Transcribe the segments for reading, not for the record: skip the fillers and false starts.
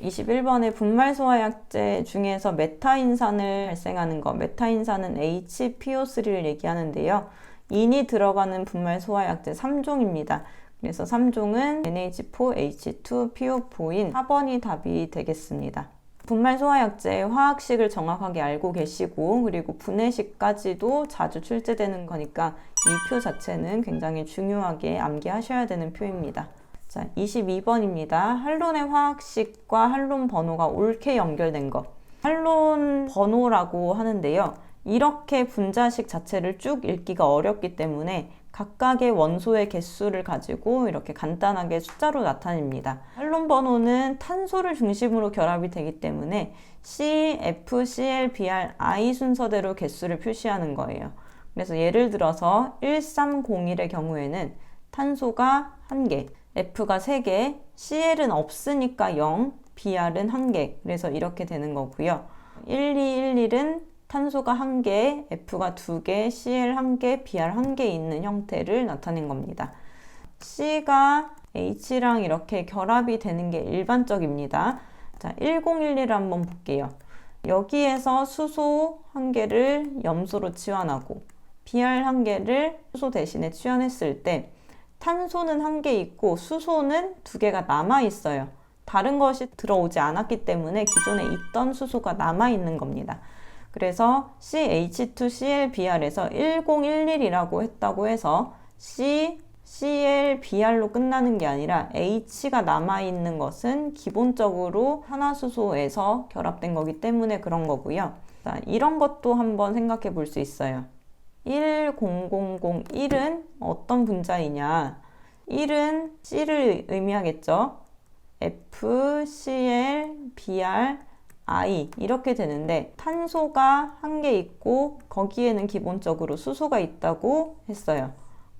21번의 분말 소화약제 중에서 메타인산을 발생하는 거, 메타인산은 HPO3를 얘기하는데요. 인이 들어가는 분말 소화약제 3종입니다. 그래서 3종은 NH4, H2, PO4인 4번이 답이 되겠습니다. 분말 소화약제의 화학식을 정확하게 알고 계시고 그리고 분해식까지도 자주 출제되는 거니까 이 표 자체는 굉장히 중요하게 암기하셔야 되는 표입니다. 자, 22번입니다. 할론의 화학식과 할론 번호가 옳게 연결된 것. 할론 번호라고 하는데요. 이렇게 분자식 자체를 쭉 읽기가 어렵기 때문에 각각의 원소의 개수를 가지고 이렇게 간단하게 숫자로 나타냅니다. 할론 번호는 탄소를 중심으로 결합이 되기 때문에 C, F, Cl, Br, I 순서대로 개수를 표시하는 거예요. 그래서 예를 들어서 1301의 경우에는 탄소가 1개, F가 3개, Cl은 없으니까 0, Br은 1개. 그래서 이렇게 되는 거고요. 1211은 탄소가 1개, F가 2개, Cl 1개, Br 1개 있는 형태를 나타낸 겁니다. C가 H랑 이렇게 결합이 되는 게 일반적입니다. 자, 1011을 한번 볼게요. 여기에서 수소 1개를 염소로 치환하고 Br 1개를 수소 대신에 치환했을 때 탄소는 1개 있고 수소는 2개가 남아있어요. 다른 것이 들어오지 않았기 때문에 기존에 있던 수소가 남아있는 겁니다. 그래서 CH2ClBr에서 1011이라고 했다고 해서 ClBr로 끝나는 게 아니라 H가 남아있는 것은 기본적으로 산화수소에서 결합된 거기 때문에 그런 거고요. 자, 이런 것도 한번 생각해 볼 수 있어요. 10001은 어떤 분자이냐? 1은 C를 의미하겠죠. F, Cl, Br, I 이렇게 되는데 탄소가 1개 있고 거기에는 기본적으로 수소가 있다고 했어요.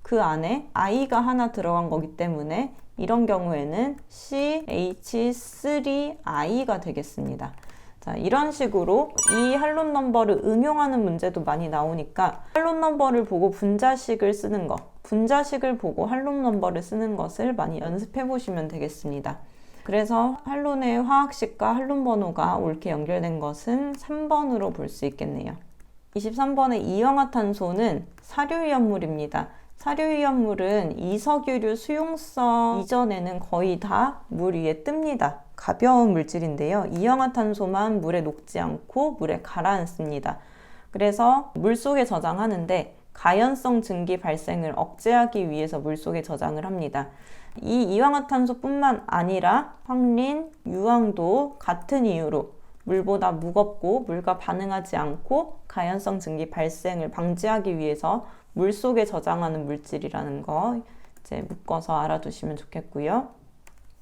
그 안에 I가 하나 들어간 거기 때문에 이런 경우에는 CH3I가 되겠습니다. 자, 이런 식으로 이 할론 넘버를 응용하는 문제도 많이 나오니까 할론 넘버를 보고 분자식을 쓰는 것, 분자식을 보고 할론 넘버를 쓰는 것을 많이 연습해 보시면 되겠습니다. 그래서 할론의 화학식과 할론 번호가 옳게 연결된 것은 3번으로 볼 수 있겠네요. 23번의 이형화탄소는 사료위험물입니다. 사료위험물은 이석유류 수용성 이전에는 거의 다 물 위에 뜹니다. 가벼운 물질인데요. 이형화탄소만 물에 녹지 않고 물에 가라앉습니다. 그래서 물속에 저장하는데 가연성 증기 발생을 억제하기 위해서 물속에 저장을 합니다. 이 이형화탄소뿐만 아니라 황린, 유황도 같은 이유로 물보다 무겁고 물과 반응하지 않고 가연성 증기 발생을 방지하기 위해서 물속에 저장하는 물질이라는 거 이제 묶어서 알아두시면 좋겠고요.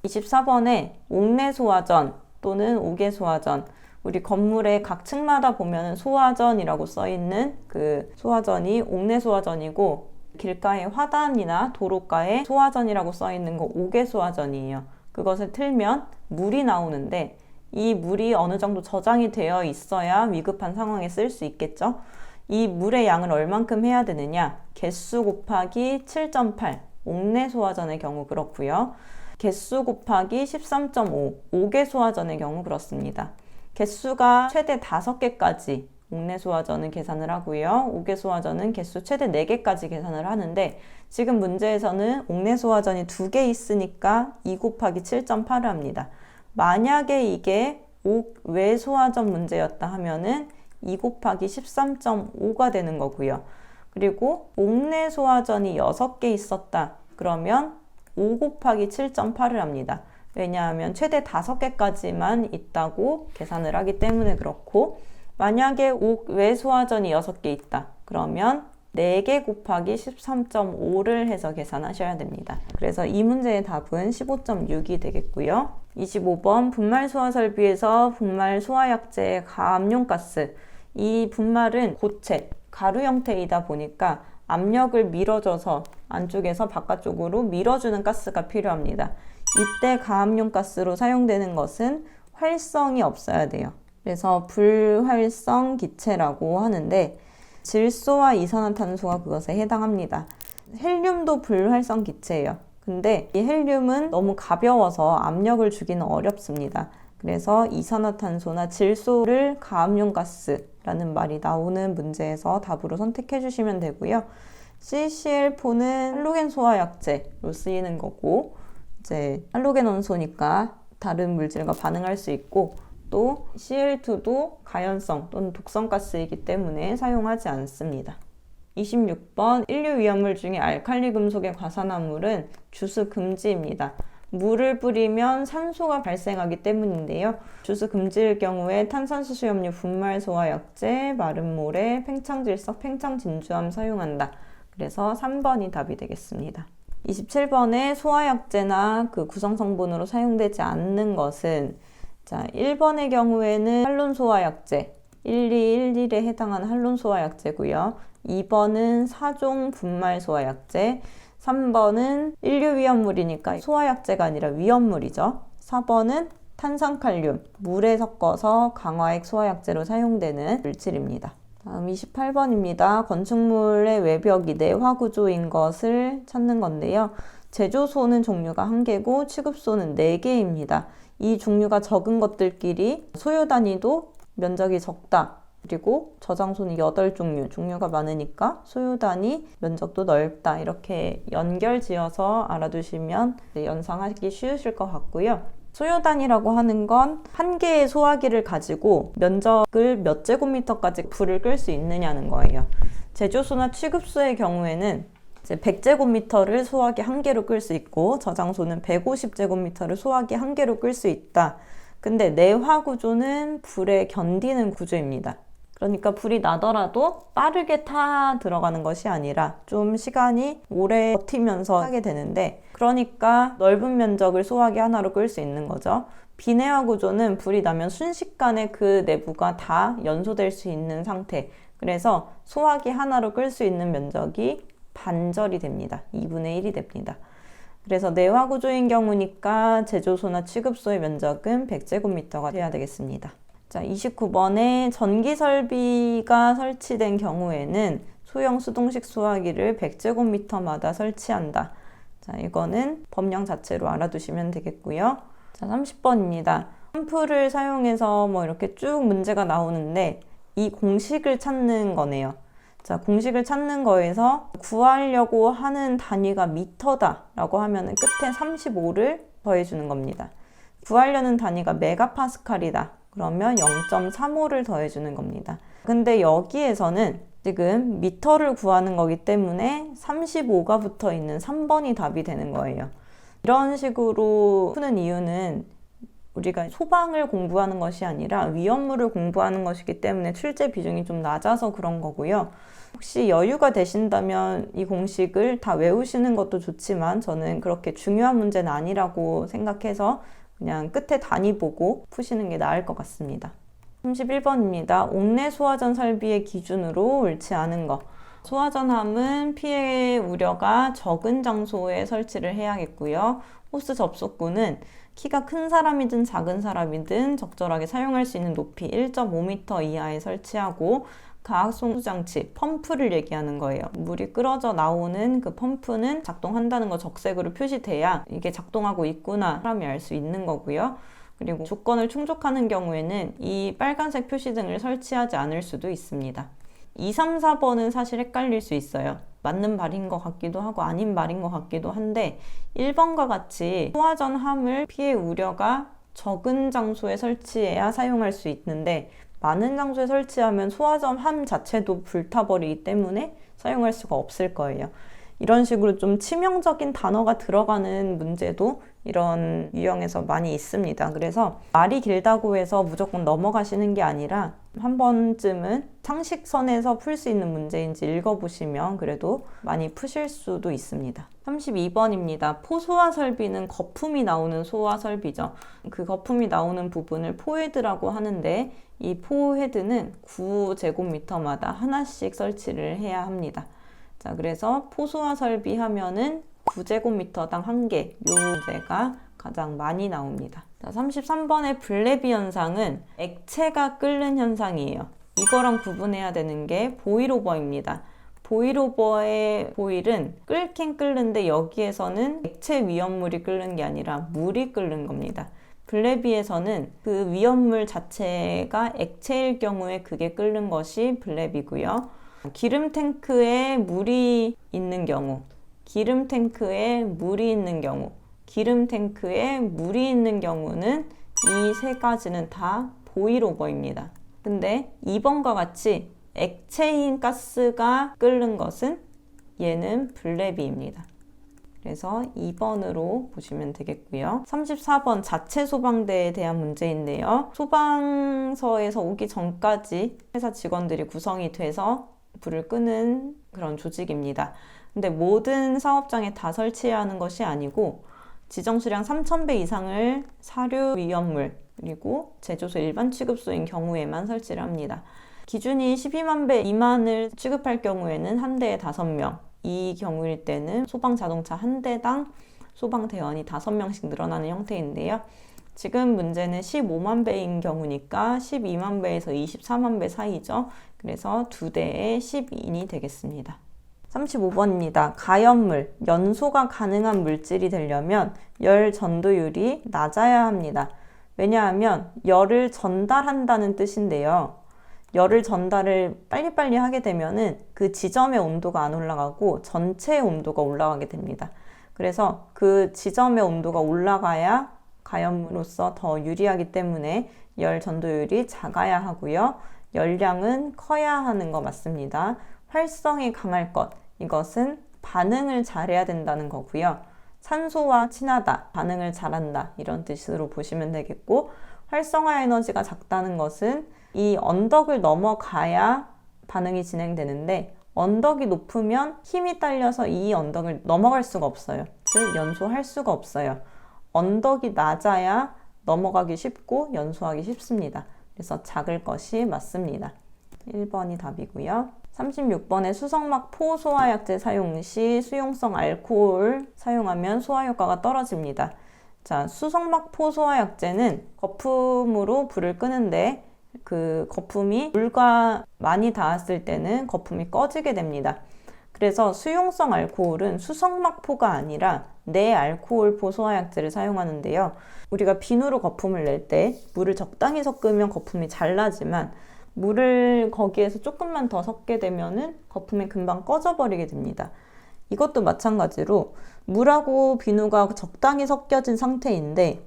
24번에 옥내소화전 또는 옥외소화전, 우리 건물의 각 층마다 보면 소화전이라고 써있는 그 소화전이 옥내소화전이고 길가의 화단이나 도로가에 소화전이라고 써있는 거 옥외소화전이에요. 그것을 틀면 물이 나오는데 이 물이 어느 정도 저장이 되어 있어야 위급한 상황에 쓸 수 있겠죠. 이 물의 양을 얼만큼 해야 되느냐? 개수 곱하기 7.8, 옥내소화전의 경우 그렇고요. 개수 곱하기 13.5, 옥외소화전의 경우 그렇습니다. 개수가 최대 5개까지 옥내소화전은 계산을 하고요. 옥외소화전은 개수 최대 4개까지 계산을 하는데 지금 문제에서는 옥내소화전이 2개 있으니까 2 곱하기 7.8을 합니다. 만약에 이게 옥외소화전 문제였다 하면은 2 곱하기 13.5가 되는 거고요. 그리고 옥내소화전이 6개 있었다. 그러면 5 곱하기 7.8을 합니다. 왜냐하면 최대 5개까지만 있다고 계산을 하기 때문에 그렇고 만약에 옥외소화전이 6개 있다. 그러면 4개 곱하기 13.5를 해서 계산하셔야 됩니다. 그래서 이 문제의 답은 15.6이 되겠고요. 25번 분말 소화 설비에서 분말 소화약제의 가압용가스. 이 분말은 고체, 가루 형태이다 보니까 압력을 밀어줘서 안쪽에서 바깥쪽으로 밀어주는 가스가 필요합니다. 이때 가압용가스로 사용되는 것은 활성이 없어야 돼요. 그래서 불활성 기체라고 하는데 질소와 이산화탄소가 그것에 해당합니다. 헬륨도 불활성 기체예요. 근데 이 헬륨은 너무 가벼워서 압력을 주기는 어렵습니다. 그래서 이산화탄소나 질소를 가압용가스라는 말이 나오는 문제에서 답으로 선택해 주시면 되고요. CCl4는 할로겐 소화약제로 쓰이는 거고, 이제 할로겐 원소니까 다른 물질과 반응할 수 있고, 또 Cl2도 가연성 또는 독성 가스이기 때문에 사용하지 않습니다. 26번 인류 위험물 중에 알칼리 금속의 과산화물은 주스 금지입니다. 물을 뿌리면 산소가 발생하기 때문인데요. 주스 금지일 경우에 탄산수 수염류 분말 소화약제, 마른 모래, 팽창질석, 팽창진주함 사용한다. 그래서 3번이 답이 되겠습니다. 27번에 소화약제나 그 구성성분으로 사용되지 않는 것은, 자, 1번의 경우에는 할론 소화약제, 1211에 해당하는 할론 소화약제고요. 2번은 사종 분말 소화약제, 3번은 인류 위험물이니까 소화약제가 아니라 위험물이죠. 4번은 탄산칼륨, 물에 섞어서 강화액 소화약제로 사용되는 물질입니다. 다음 28번입니다. 건축물의 외벽이 내화구조인 것을 찾는 건데요. 제조소는 종류가 1개고 취급소는 4개입니다. 이 종류가 적은 것들끼리 소요 단위도 면적이 적다. 그리고 저장소는 8종류, 종류가 많으니까 소요 단위, 면적도 넓다. 이렇게 연결지어서 알아두시면 연상하기 쉬우실 것 같고요. 소요 단위라고 하는 건 한 개의 소화기를 가지고 면적을 몇 제곱미터까지 불을 끌 수 있느냐는 거예요. 제조소나 취급소의 경우에는 이제 100제곱미터를 소화기 1개로 끌 수 있고, 저장소는 150제곱미터를 소화기 1개로 끌 수 있다. 근데 내화 구조는 불에 견디는 구조입니다. 그러니까 불이 나더라도 빠르게 타 들어가는 것이 아니라 좀 시간이 오래 버티면서 하게 되는데, 그러니까 넓은 면적을 소화기 하나로 끌 수 있는 거죠. 비내화 구조는 불이 나면 순식간에 그 내부가 다 연소될 수 있는 상태. 그래서 소화기 하나로 끌 수 있는 면적이 반절이 됩니다. 2분의 1이 됩니다. 그래서 내화 구조인 경우니까 제조소나 취급소의 면적은 100제곱미터가 돼야 되겠습니다. 자, 29번에 전기 설비가 설치된 경우에는 소형 수동식 소화기를 100제곱미터마다 설치한다. 자, 이거는 법령 자체로 알아두시면 되겠고요. 자, 30번입니다. 펌프를 사용해서 뭐 이렇게 쭉 문제가 나오는데 이 공식을 찾는 거네요. 자, 공식을 찾는 거에서 구하려고 하는 단위가 미터다 라고 하면 끝에 35를 더해주는 겁니다. 구하려는 단위가 메가파스칼이다. 그러면 0.35를 더해주는 겁니다. 근데 여기에서는 지금 미터를 구하는 거기 때문에 35가 붙어 있는 3번이 답이 되는 거예요. 이런 식으로 푸는 이유는 우리가 소방을 공부하는 것이 아니라 위험물을 공부하는 것이기 때문에 출제 비중이 좀 낮아서 그런 거고요. 혹시 여유가 되신다면 이 공식을 다 외우시는 것도 좋지만 저는 그렇게 중요한 문제는 아니라고 생각해서 그냥 끝에 단위 보고 푸시는 게 나을 것 같습니다. 31번입니다. 옥내 소화전 설비의 기준으로 옳지 않은 것. 소화전함은 피해 우려가 적은 장소에 설치를 해야겠고요. 호스 접속구는 키가 큰 사람이든 작은 사람이든 적절하게 사용할 수 있는 높이 1.5m 이하에 설치하고, 가압송수장치, 펌프를 얘기하는 거예요. 물이 끓어져 나오는 그 펌프는 작동한다는 거 적색으로 표시돼야 이게 작동하고 있구나 사람이 알 수 있는 거고요. 그리고 조건을 충족하는 경우에는 이 빨간색 표시등을 설치하지 않을 수도 있습니다. 2, 3, 4번은 사실 헷갈릴 수 있어요. 맞는 말인 것 같기도 하고 아닌 말인 것 같기도 한데 1번과 같이 소화전 함을 피해 우려가 적은 장소에 설치해야 사용할 수 있는데 많은 장소에 설치하면 소화전 함 자체도 불타버리기 때문에 사용할 수가 없을 거예요. 이런 식으로 좀 치명적인 단어가 들어가는 문제도 이런 유형에서 많이 있습니다. 그래서 말이 길다고 해서 무조건 넘어가시는 게 아니라 한 번쯤은 상식선에서 풀 수 있는 문제인지 읽어보시면 그래도 많이 푸실 수도 있습니다. 32번입니다. 포소화 설비는 거품이 나오는 소화 설비죠. 그 거품이 나오는 부분을 포헤드라고 하는데 이 포헤드는 9제곱미터마다 하나씩 설치를 해야 합니다. 자, 그래서 포소화 설비 하면은 9제곱미터당 1개, 요 문제가 가장 많이 나옵니다. 자, 33번의 블레비 현상은 액체가 끓는 현상이에요. 이거랑 구분해야 되는 게 보일오버입니다. 보일오버의 보일은 끓긴 끓는데 여기에서는 액체 위험물이 끓는 게 아니라 물이 끓는 겁니다. 블레비에서는 그 위험물 자체가 액체일 경우에 그게 끓는 것이 블레비고요. 기름 탱크에 물이 있는 경우, 기름 탱크에 물이 있는 경우, 기름 탱크에 물이 있는 경우는 이 세 가지는 다 보일오버입니다. 근데 2번과 같이 액체인 가스가 끓는 것은 얘는 블레비입니다. 그래서 2번으로 보시면 되겠고요. 34번 자체 소방대에 대한 문제인데요. 소방서에서 오기 전까지 회사 직원들이 구성이 돼서 불을 끄는 그런 조직입니다. 근데 모든 사업장에 다 설치해야 하는 것이 아니고 지정 수량 3,000배 이상을 사료 위험물 그리고 제조소 일반 취급소인 경우에만 설치를 합니다. 기준이 12만 배 미만을 취급할 경우에는 한 대에 5명, 이 경우일 때는 소방 자동차 한 대당 소방대원이 5명씩 늘어나는 형태인데요. 지금 문제는 15만 배인 경우니까 12만 배에서 24만 배 사이죠. 그래서 2대에 12인이 되겠습니다. 35번입니다. 가연물, 연소가 가능한 물질이 되려면 열 전도율이 낮아야 합니다. 왜냐하면 열을 전달한다는 뜻인데요. 열을 전달을 빨리빨리 하게 되면은 그 지점의 온도가 안 올라가고 전체의 온도가 올라가게 됩니다. 그래서 그 지점의 온도가 올라가야 가연물로서 더 유리하기 때문에 열 전도율이 작아야 하고요. 열량은 커야 하는 거 맞습니다. 활성이 강할 것, 이것은 반응을 잘해야 된다는 거고요. 산소와 친하다, 반응을 잘한다 이런 뜻으로 보시면 되겠고, 활성화 에너지가 작다는 것은 이 언덕을 넘어가야 반응이 진행되는데 언덕이 높으면 힘이 딸려서 이 언덕을 넘어갈 수가 없어요. 즉 연소할 수가 없어요. 언덕이 낮아야 넘어가기 쉽고 연소하기 쉽습니다. 그래서 작을 것이 맞습니다. 1번이 답이고요. 36번에 수성막 포소화약제 사용 시 수용성 알코올 사용하면 소화 효과가 떨어집니다. 자, 수성막 포소화약제는 거품으로 불을 끄는데 그 거품이 물과 많이 닿았을 때는 거품이 꺼지게 됩니다. 그래서 수용성 알코올은 수성막포가 아니라 내알코올 포소화약제를 사용하는데요. 우리가 비누로 거품을 낼 때 물을 적당히 섞으면 거품이 잘 나지만 물을 거기에서 조금만 더 섞게 되면은 거품이 금방 꺼져버리게 됩니다. 이것도 마찬가지로 물하고 비누가 적당히 섞여진 상태인데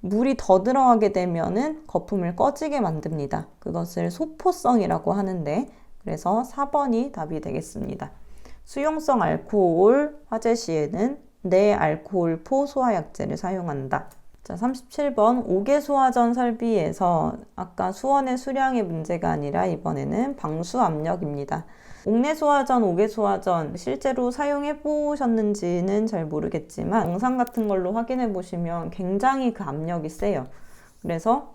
물이 더 들어가게 되면은 거품을 꺼지게 만듭니다. 그것을 소포성이라고 하는데, 그래서 4번이 답이 되겠습니다. 수용성 알코올 화재 시에는 내알코올 포소화약제를 사용한다. 자, 37번 5개 소화전 설비에서 아까 수원의 수량의 문제가 아니라 이번에는 방수 압력입니다. 옥내 소화전, 5개 소화전 실제로 사용해 보셨는지는 잘 모르겠지만 영상 같은 걸로 확인해 보시면 굉장히 그 압력이 세요. 그래서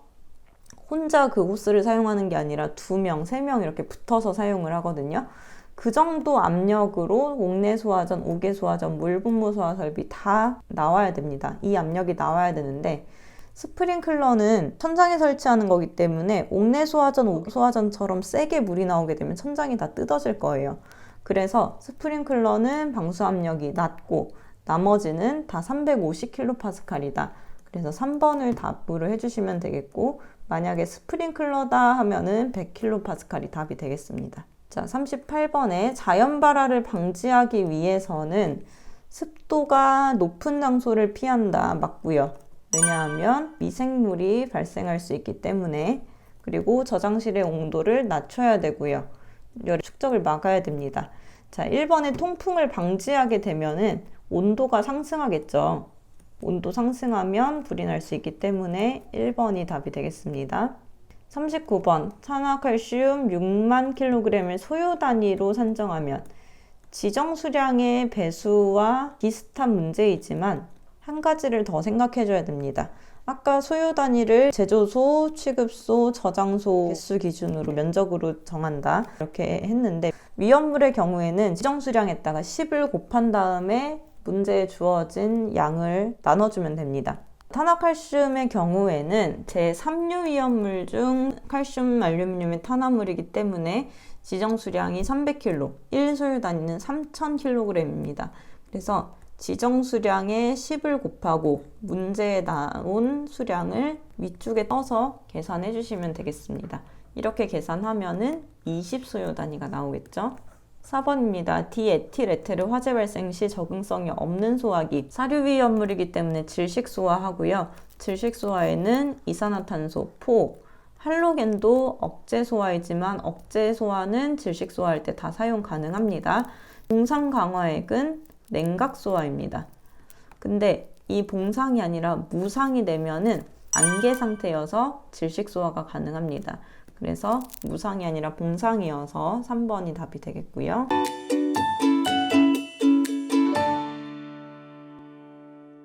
혼자 그 호스를 사용하는 게 아니라 2명, 3명 이렇게 붙어서 사용을 하거든요. 그 정도 압력으로 옥내 소화전, 5개 소화전, 물분무 소화 설비 다 나와야 됩니다. 이 압력이 나와야 되는데 스프링클러는 천장에 설치하는 거기 때문에 옥내 소화전, 5개 소화전처럼 세게 물이 나오게 되면 천장이 다 뜯어질 거예요. 그래서 스프링클러는 방수 압력이 낮고 나머지는 다 350kPa이다. 그래서 3번을 답으로 해주시면 되겠고, 만약에 스프링클러다 하면은 100kPa이 답이 되겠습니다. 자, 38번에 자연 발화를 방지하기 위해서는 습도가 높은 장소를 피한다 맞고요. 왜냐하면 미생물이 발생할 수 있기 때문에, 그리고 저장실의 온도를 낮춰야 되고요. 열 축적을 막아야 됩니다. 자, 1번에 통풍을 방지하게 되면은 온도가 상승하겠죠. 온도 상승하면 불이 날 수 있기 때문에 1번이 답이 되겠습니다. 39번 산화칼슘 6만 kg을 소요 단위로 산정하면 지정 수량의 배수와 비슷한 문제이지만 한 가지를 더 생각해 줘야 됩니다. 아까 소요 단위를 제조소, 취급소, 저장소 개수 기준으로 면적으로 정한다 이렇게 했는데, 위험물의 경우에는 지정 수량에다가 10을 곱한 다음에 문제에 주어진 양을 나눠주면 됩니다. 탄화칼슘의 경우에는 제3류 위험물 중 칼슘, 알루미늄의 탄화물이기 때문에 지정 수량이 300kg, 1소요 단위는 3000kg입니다. 그래서 지정 수량에 10을 곱하고 문제에 나온 수량을 위쪽에 떠서 계산해 주시면 되겠습니다. 이렇게 계산하면은 20수요 단위가 나오겠죠. 4번입니다. 디에틸에테르 화재 발생 시 적응성이 없는 소화기. 사료위험물이기 때문에 질식소화하고요. 질식소화에는 이산화탄소, 포, 할로겐도 억제소화이지만 억제소화는 질식소화할 때 다 사용 가능합니다. 봉상강화액은 냉각소화입니다. 근데 이 봉상이 아니라 무상이 되면은 안개 상태여서 질식소화가 가능합니다. 그래서 무상이 아니라 봉상이어서 3번이 답이 되겠고요.